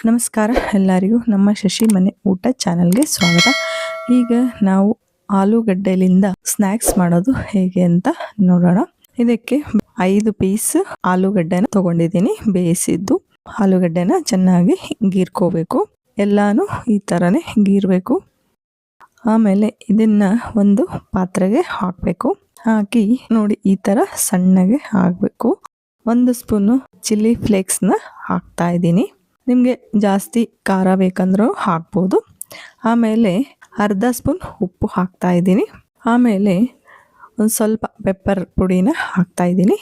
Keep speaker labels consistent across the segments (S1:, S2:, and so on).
S1: ನಮಸ್ಕಾರ ಎಲ್ಲರಿಗೂ ನಮ್ಮ ಶಶಿ ಮನೆ ಊಟ ಚಾನಲ್ಗೆ ಸ್ವಾಗತ. ಈಗ ನಾವು ಆಲೂಗಡ್ಡೆಲಿಂದ ಸ್ನ್ಯಾಕ್ಸ್ ಮಾಡೋದು ಹೇಗೆ ಅಂತ ನೋಡೋಣ. ಇದಕ್ಕೆ 5 ಪೀಸ್ ಆಲೂಗಡ್ಡೆನ ತಗೊಂಡಿದ್ದೀನಿ. ಬೇಯಿಸಿದ್ದು ಆಲೂಗಡ್ಡೆನ ಚೆನ್ನಾಗಿ ಗೀರ್ಕೋಬೇಕು. ಎಲ್ಲಾನು ಈ ಥರನೇ ಗೀರಬೇಕು. ಆಮೇಲೆ ಇದನ್ನ ಒಂದು ಪಾತ್ರೆಗೆ ಹಾಕಬೇಕು. ಹಾಕಿ ನೋಡಿ ಈ ಥರ ಸಣ್ಣಗೆ ಆಗಬೇಕು. 1 ಸ್ಪೂನು ಚಿಲ್ಲಿ ಫ್ಲೇಕ್ಸ್ನ ಹಾಕ್ತಾ ಇದ್ದೀನಿ. ನಿಮಗೆ ಜಾಸ್ತಿ ಖಾರ ಬೇಕಂದ್ರೂ ಹಾಕ್ಬೋದು. ಆಮೇಲೆ ಅರ್ಧ ಸ್ಪೂನ್ ಉಪ್ಪು ಹಾಕ್ತಾ ಇದ್ದೀನಿ. ಆಮೇಲೆ ಒಂದು ಸ್ವಲ್ಪ ಪೆಪ್ಪರ್ ಪುಡಿನ ಹಾಕ್ತಾ ಇದ್ದೀನಿ.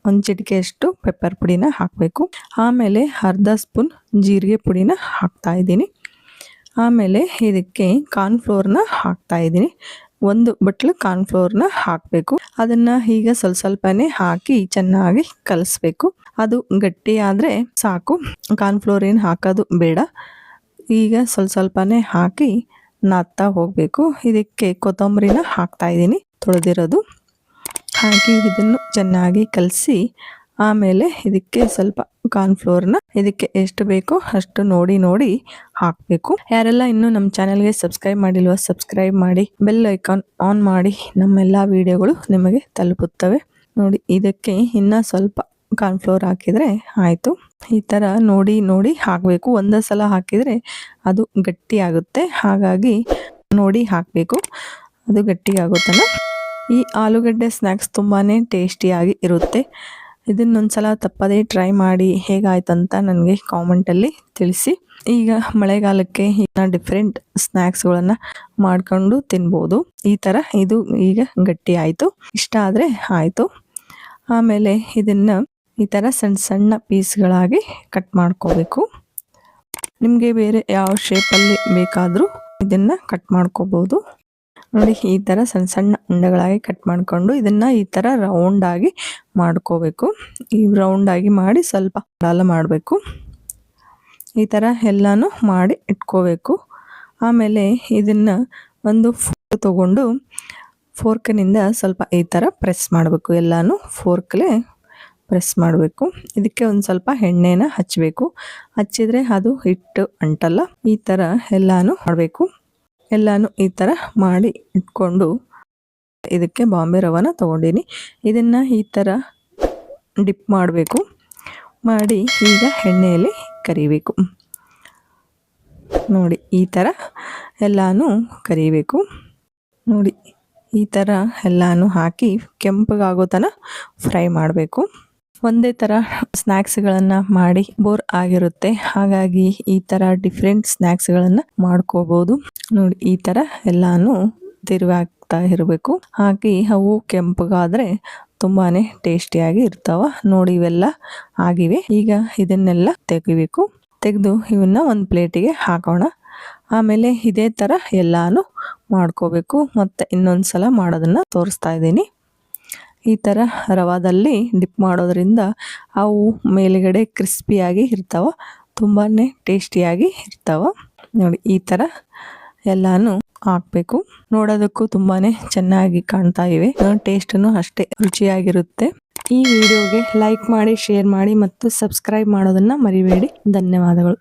S1: ಒಂದು ಚಿಟಿಕೆಯಷ್ಟು ಪೆಪ್ಪರ್ ಪುಡಿನ ಹಾಕಬೇಕು. ಆಮೇಲೆ ಅರ್ಧ ಸ್ಪೂನ್ ಜೀರಿಗೆ ಪುಡಿನ ಹಾಕ್ತಾ ಇದ್ದೀನಿ. ಆಮೇಲೆ ಇದಕ್ಕೆ ಕಾರ್ನ್ಫ್ಲೋರ್ನ ಹಾಕ್ತಾ ಇದ್ದೀನಿ. 1 ಬಟ್ಲು ಕಾರ್ನ್ಫ್ಲೋರ್ನ ಹಾಕಬೇಕು. ಅದನ್ನು ಈಗ ಸ್ವಲ್ಪನೇ ಹಾಕಿ ಚೆನ್ನಾಗಿ ಕಲಿಸ್ಬೇಕು. ಅದು ಗಟ್ಟಿ ಆದರೆ ಸಾಕು, ಕಾರ್ನ್ಫ್ಲೋರ್ ಏನು ಹಾಕೋದು ಬೇಡ. ಈಗ ಸ್ವಲ್ಪನೇ ಹಾಕಿ ನಾದ್ತಾ ಹೋಗಬೇಕು. ಇದಕ್ಕೆ ಕೊತ್ತಂಬರಿನ ಹಾಕ್ತಾ ಇದ್ದೀನಿ, ತೊಳೆದಿರೋದು. ಹಾಕಿ ಇದನ್ನು ಚೆನ್ನಾಗಿ ಕಲಸಿ ಆಮೇಲೆ ಇದಕ್ಕೆ ಸ್ವಲ್ಪ ಕಾರ್ನ್ಫ್ಲೋರ್ನ ಇದಕ್ಕೆ ಎಷ್ಟು ಬೇಕೋ ಅಷ್ಟು ನೋಡಿ ಹಾಕಬೇಕು. ಯಾರೆಲ್ಲ ಇನ್ನೂ ನಮ್ಮ ಚಾನಲ್ಗೆ ಸಬ್ಸ್ಕ್ರೈಬ್ ಮಾಡಿಲ್ವೋ ಸಬ್ಸ್ಕ್ರೈಬ್ ಮಾಡಿ, ಬೆಲ್ ಐಕಾನ್ ಆನ್ ಮಾಡಿ. ನಮ್ಮೆಲ್ಲ ವಿಡಿಯೋಗಳು ನಿಮಗೆ ತಲುಪುತ್ತವೆ. ನೋಡಿ, ಇದಕ್ಕೆ ಇನ್ನೂ ಸ್ವಲ್ಪ ಕಾರ್ನ್ಫ್ಲೋರ್ ಹಾಕಿದರೆ ಆಯಿತು. ಈ ಥರ ನೋಡಿ ಹಾಕಬೇಕು. ಒಂದೇ ಸಲ ಹಾಕಿದರೆ ಅದು ಗಟ್ಟಿ ಆಗುತ್ತೆ. ಹಾಗಾಗಿ ನೋಡಿ ಹಾಕಬೇಕು, ಅದು ಗಟ್ಟಿ ಆಗುತ್ತಲ್ಲ. ಈ ಆಲೂಗಡ್ಡೆ ಸ್ನ್ಯಾಕ್ಸ್ ತುಂಬಾ ಟೇಸ್ಟಿಯಾಗಿ ಇರುತ್ತೆ. ಇದನ್ನೊಂದ್ಸಲ ತಪ್ಪದೇ ಟ್ರೈ ಮಾಡಿ ಹೇಗಾಯ್ತಂತ ನನಗೆ ಕಾಮೆಂಟಲ್ಲಿ ತಿಳಿಸಿ. ಈಗ ಮಳೆಗಾಲಕ್ಕೆ ಡಿಫ್ರೆಂಟ್ ಸ್ನ್ಯಾಕ್ಸ್ಗಳನ್ನು ಮಾಡ್ಕೊಂಡು ತಿನ್ಬೋದು. ಈ ಥರ ಇದು ಈಗ ಗಟ್ಟಿ ಆಯಿತು. ಇಷ್ಟ ಆದರೆ ಆಯಿತು. ಆಮೇಲೆ ಇದನ್ನು ಈ ಥರ ಸಣ್ಣ ಪೀಸ್ಗಳಾಗಿ ಕಟ್ ಮಾಡ್ಕೋಬೇಕು. ನಿಮಗೆ ಬೇರೆ ಯಾವ ಶೇಪಲ್ಲಿ ಬೇಕಾದರೂ ಇದನ್ನು ಕಟ್ ಮಾಡ್ಕೋಬೋದು. ನೋಡಿ, ಈ ಥರ ಸಣ್ಣ ಉಂಡೆಗಳಾಗಿ ಕಟ್ ಮಾಡಿಕೊಂಡು ಇದನ್ನು ಈ ಥರ ರೌಂಡಾಗಿ ಮಾಡ್ಕೋಬೇಕು. ಈ ರೌಂಡಾಗಿ ಮಾಡಿ ಸ್ವಲ್ಪ ಅಗಲ ಮಾಡಬೇಕು. ಈ ಥರ ಎಲ್ಲನೂ ಮಾಡಿ ಇಟ್ಕೋಬೇಕು. ಆಮೇಲೆ ಇದನ್ನು ಒಂದು ಫೋರ್ಕ್ ತೊಗೊಂಡು ಫೋರ್ಕ್ನಿಂದ ಸ್ವಲ್ಪ ಈ ಥರ ಪ್ರೆಸ್ ಮಾಡಬೇಕು. ಎಲ್ಲನೂ ಫೋರ್ಕ್ಲೇ ಪ್ರೆಸ್ ಮಾಡಬೇಕು. ಇದಕ್ಕೆ ಒಂದು ಸ್ವಲ್ಪ ಎಣ್ಣೆನ ಹಚ್ಚಬೇಕು. ಹಚ್ಚಿದರೆ ಅದು ಹಿಟ್ಟು ಅಂಟಲ್ಲ. ಈ ಥರ ಎಲ್ಲನೂ ಮಾಡಬೇಕು. ಎಲ್ಲನೂ ಈ ಥರ ಮಾಡಿ ಇಟ್ಕೊಂಡು ಇದಕ್ಕೆ ಬಾಂಬೆ ರವಾನ ತೊಗೊಂಡಿನಿ. ಇದನ್ನು ಈ ಥರ ಡಿಪ್ ಮಾಡಬೇಕು. ಮಾಡಿ ಈಗ ಎಣ್ಣೆಯಲ್ಲಿ ಕರಿಬೇಕು. ನೋಡಿ, ಈ ಥರ ಎಲ್ಲನೂ ಕರಿಬೇಕು. ನೋಡಿ, ಈ ಥರ ಎಲ್ಲನೂ ಹಾಕಿ ಕೆಂಪಗಾಗೋ ತನಕ ಫ್ರೈ ಮಾಡಬೇಕು. ಒಂದೇ ಥರ ಸ್ನ್ಯಾಕ್ಸ್ಗಳನ್ನು ಮಾಡಿ ಬೋರ್ ಆಗಿರುತ್ತೆ. ಹಾಗಾಗಿ ಈ ಥರ ಡಿಫ್ರೆಂಟ್ ಸ್ನ್ಯಾಕ್ಸ್ಗಳನ್ನು ಮಾಡ್ಕೋಬೋದು. ನೋಡಿ, ಈ ಥರ ಎಲ್ಲನೂ ತಿರುವಾಗ್ತಾ ಇರಬೇಕು. ಹಾಕಿ ಅವು ಕೆಂಪಗಾದರೆ ತುಂಬಾ ಟೇಸ್ಟಿಯಾಗಿ ಇರ್ತಾವ. ನೋಡಿ, ಇವೆಲ್ಲ ಆಗಿವೆ. ಈಗ ಇದನ್ನೆಲ್ಲ ತೆಗಿಬೇಕು. ತೆಗೆದು ಇವನ್ನ ಒಂದು ಪ್ಲೇಟಿಗೆ ಹಾಕೋಣ. ಆಮೇಲೆ ಇದೇ ಥರ ಎಲ್ಲನೂ ಮಾಡ್ಕೋಬೇಕು. ಮತ್ತು ಇನ್ನೊಂದು ಸಲ ಮಾಡೋದನ್ನು ತೋರಿಸ್ತಾ ಇದ್ದೀನಿ. ಈ ಥರ ರವಾದಲ್ಲಿ ಡಿಪ್ ಮಾಡೋದ್ರಿಂದ ಅವು ಮೇಲುಗಡೆ ಕ್ರಿಸ್ಪಿಯಾಗಿ ಇರ್ತಾವ, ತುಂಬಾ ಟೇಸ್ಟಿಯಾಗಿ ಇರ್ತಾವ. ನೋಡಿ, ಈ ಥರ ಎಲ್ಲನೂ ಹಾಕಬೇಕು. ನೋಡೋದಕ್ಕೂ ತುಂಬಾ ಚೆನ್ನಾಗಿ ಕಾಣ್ತಾ ಇವೆ. ಟೇಸ್ಟನ್ನು ಅಷ್ಟೇ ರುಚಿಯಾಗಿರುತ್ತೆ. ಈ ವಿಡಿಯೋಗೆ ಲೈಕ್ ಮಾಡಿ, ಶೇರ್ ಮಾಡಿ ಮತ್ತು ಸಬ್ಸ್ಕ್ರೈಬ್ ಮಾಡೋದನ್ನು ಮರಿಬೇಡಿ. ಧನ್ಯವಾದಗಳು.